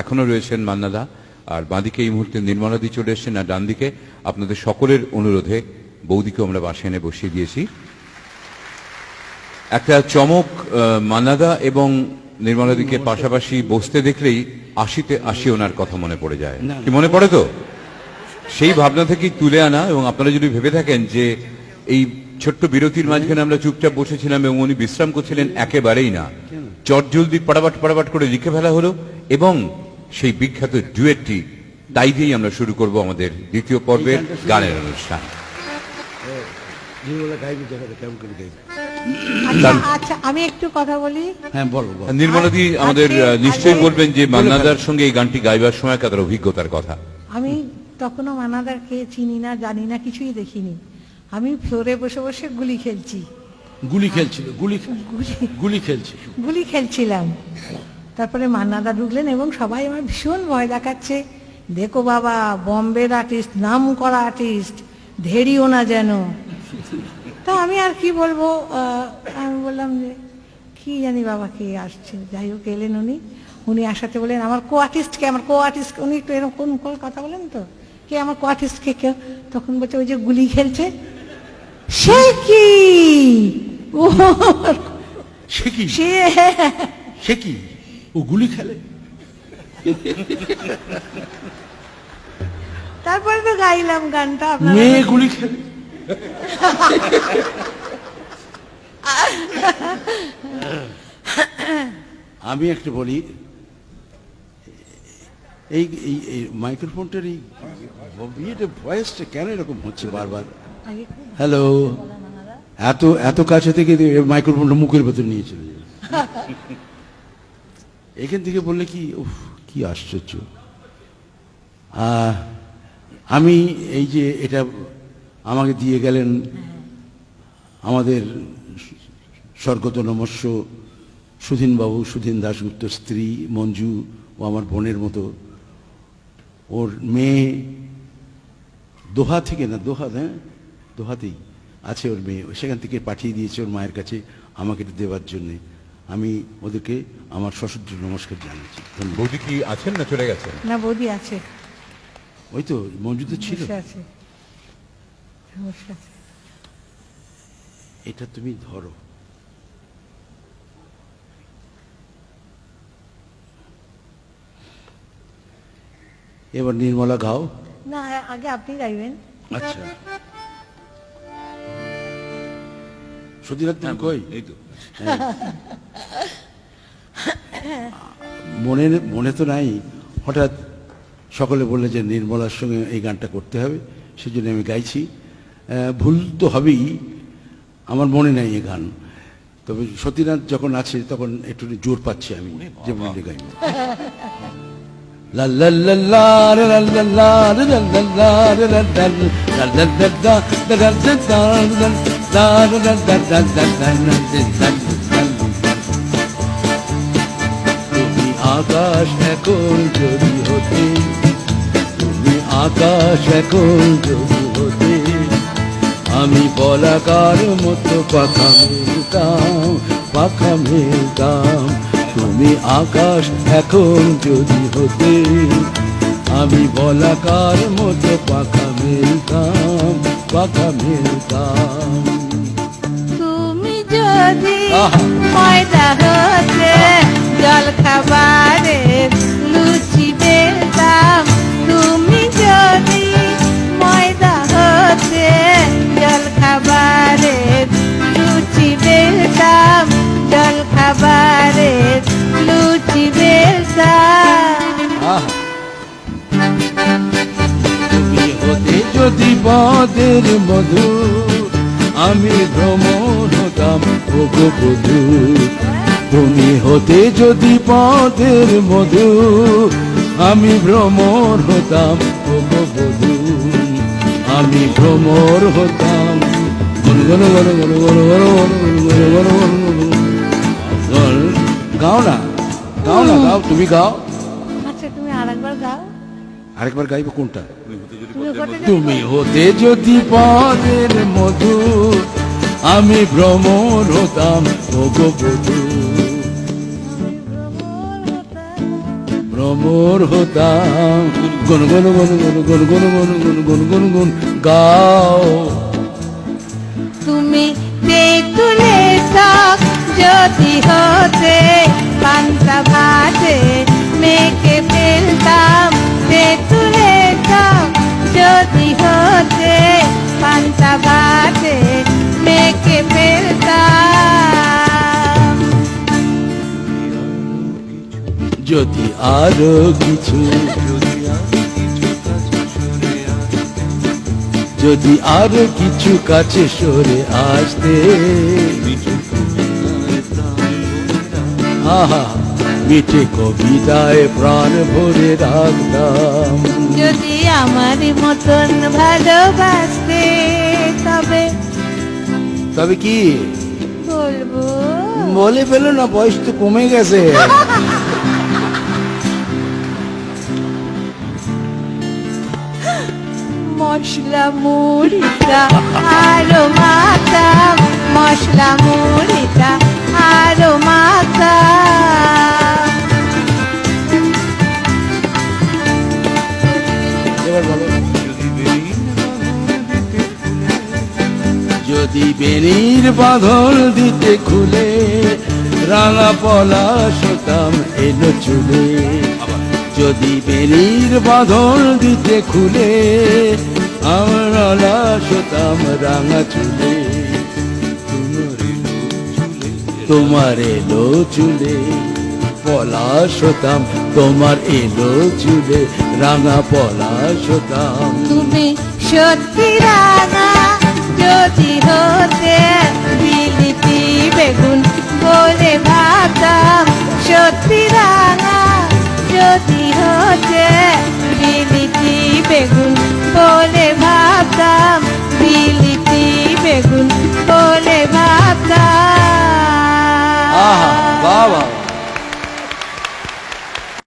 এখনো রয়েছেন মান্নাদা, আর বাঁদিকে এই মুহূর্তে নির্মলাদি চলে এসেছেন, আর ডান দিকে আপনাদের সকলের অনুরোধে বৌদিকে আমরা বাসে এনে বসিয়ে দিয়েছি। একটা চমক, মান্নাদা এবং নির্মলাদিকে পাশাপাশি বসতে দেখলেই ৮০-তে ৮০ ওনার কথা মনে পড়ে যায়। কি মনে পড়ে? তো সেই ভাবনা থেকেই তুলে আনা। এবং আপনারা যদি ভেবে থাকেন যে এই ছোট্ট বিরতির মাঝখানে আমরা চুপচাপ বসেছিলাম এবং উনি বিশ্রাম করছিলেন, একেবারেই না। চটজলদি পাড়াবাট পাড়াবাট করে লিখে ফেলা হলো এবং সেই বিখ্যাত ডুয়েটটি তাই দিয়েই আমরা শুরু করব আমাদের দ্বিতীয় পর্বের গানের অনুষ্ঠান। আচ্ছা, আমি একটু কথা বলি। হ্যাঁ, বলো। নির্মলাদি আমাদের নিশ্চয়ই বলবেন যে মান্নাদার সঙ্গে এই গানটি গাইবার সময় তার অভিজ্ঞতার কথা। আমি তখনও মান্নাদারকে চিনি না, জানি না, কিছুই দেখিনি। আমি ফ্লোরে বসে বসে গুলি খেলছি। গুলি খেলছিলাম। তারপরে মান্নাদা ঢুকলেন এবং সবাই আমার ভীষণ ভয় দেখাচ্ছে, দেখো বাবা বম্বের আর্টিস্ট, নাম করা আর্টিস্ট, ধেরিও না যেন। তা আমি আর কি বলবো, আমি বললাম যে কি জানি বাবা কে আসছে। যাই হোক এলেন উনি আসাতে বলেন আমার কো আর্টিস্ট, উনি একটু এরকম কোন কথা বলেন তো, কে আমার কো আর্টিস্ট কে কেউ? তখন বলছে ওই যে গুলি খেলছে। সে কি ও গুলি খেলে? তারপরে তো গাইলাম গানটা। মেয়ে গুলি খেলে? আমি একটা বলি, এই মাইক্রোফোনটার এই ভয়েসটা কেন এরকম হচ্ছে বারবার? হ্যালো, এত কাছে থেকে মাইক্রোফোনটা মুখের ভেতর নিয়ে চলে যাবে। এখান থেকে বললে কি আশ্চর্য। আমি এই যে এটা আমাকে দিয়ে গেলেন আমাদের স্বর্গত নমস্য সুধীনবাবু, সুধীন দাশগুপ্ত স্ত্রী মঞ্জু, ও আমার বোনের মতো। ওর মেয়ে দোহা থেকে, না দোহাতেই আছে ওর মেয়ে, সেখান থেকে পাঠিয়ে দিয়েছে ওর মায়ের কাছে আমাকে এটা দেওয়ার জন্যে। আমি ওদেরকে আমার সশস্ত্র নমস্কার জানাচ্ছি। বৌদি কি আছেন না চলে গেছেন? না, বৌদি আছে। ওই তো মঞ্জু তো ছিল। এটা তুমি ধরো। এবার নির্মলা গাও। না, আগে আপনি গাইবেন। আচ্ছা, সতীনাথ তুমি কই? এই তো মনে তো নাই। হঠাৎ সকলে বললে যে নির্মলার সঙ্গে এই গানটা করতে হবে, সেজন্য আমি গাইছি। ভুল তো হবেই, আমার মনে নাই এ গান। তবে সতীনাথ যখন আছে তখন একটু জোর পাচ্ছি আমি যে বলে গাইব। তুমি আকাশ এখন যদি হতে, তুমি আকাশ এখন যদি হতে, আমি বলাকার মতো পাখা মেলতাম। তুমি আকাশ এখন যদি হতে, আমি বলাকার মতো পাখা মেলতাম। তুমি যদি ময়দা হতে, জল খাবারের লুচি বেলতাম। তুমি যদি ময়দা হতে, জল খাবারের লুচি বেলতাম। জল খাবারের লুচি বেলতাম। তুমি হতে যদি পদের মধু, আমি ভ্রমণ হতাম ওগো বধূ। তুমি হতে যদি পদের মধু, আমি ভ্রমর হতাম ওগো বধূ। আমি ভ্রমর হতাম। গাও না, তুমি গাও। আচ্ছা, তুমি আরেকবার গাও। আরেকবার গাইবো কোনটা? তুমি হতে যদি পদের মধু, আমি ভ্রমর হতাম ওগো বধূ। অমর হতাম। গুন গুন গুন গুন গুন গুন গুন গুন গুন গুন গুন গাও। তুমি তেঁতুলে টক যদি হতে পান্তা ভাতে মেখে ফেলতাম, তেঁতুলে টক যদি হতে পান্তা ভাতে মেখে ফেলতাম। যদি আরো কিছু, যদি আরো কিছু কাছে সরে আসতে, আহা মিঠে কবিতায় প্রাণ ভরে রাখতাম। যদি আমার মতন ভালোবাসতে তবে তবে কি বলবো, বলে ফেলো না, বয়স তো কমে গেছে। মশলা মুড়িটা আরো মাখাম, মশলা মুড়িটা আরো মাখাম। এবার বলো। যদি বেনির বাঁধন দিতে খুলে রাঙা পলাশ হতাম এলো চুলে। যদি বেনির বাঁধন দিতে খুলে আমার লাশ হতাম রাঙা চুলে। তোমার এলো চুলে পলাশ হতাম, তোমার এলো চুলে রাঙা পলাশ হতাম। তুমি সত্যি রাঙা যদি হতে বিলিতি বেগুন বলে ভাবতাম, সত্যি রাঙা যদি হতে বিলিতি বেগুন বলে ভাবতাম, বিলিতি বেগুন বলে ভাবতাম। আহা বাবা।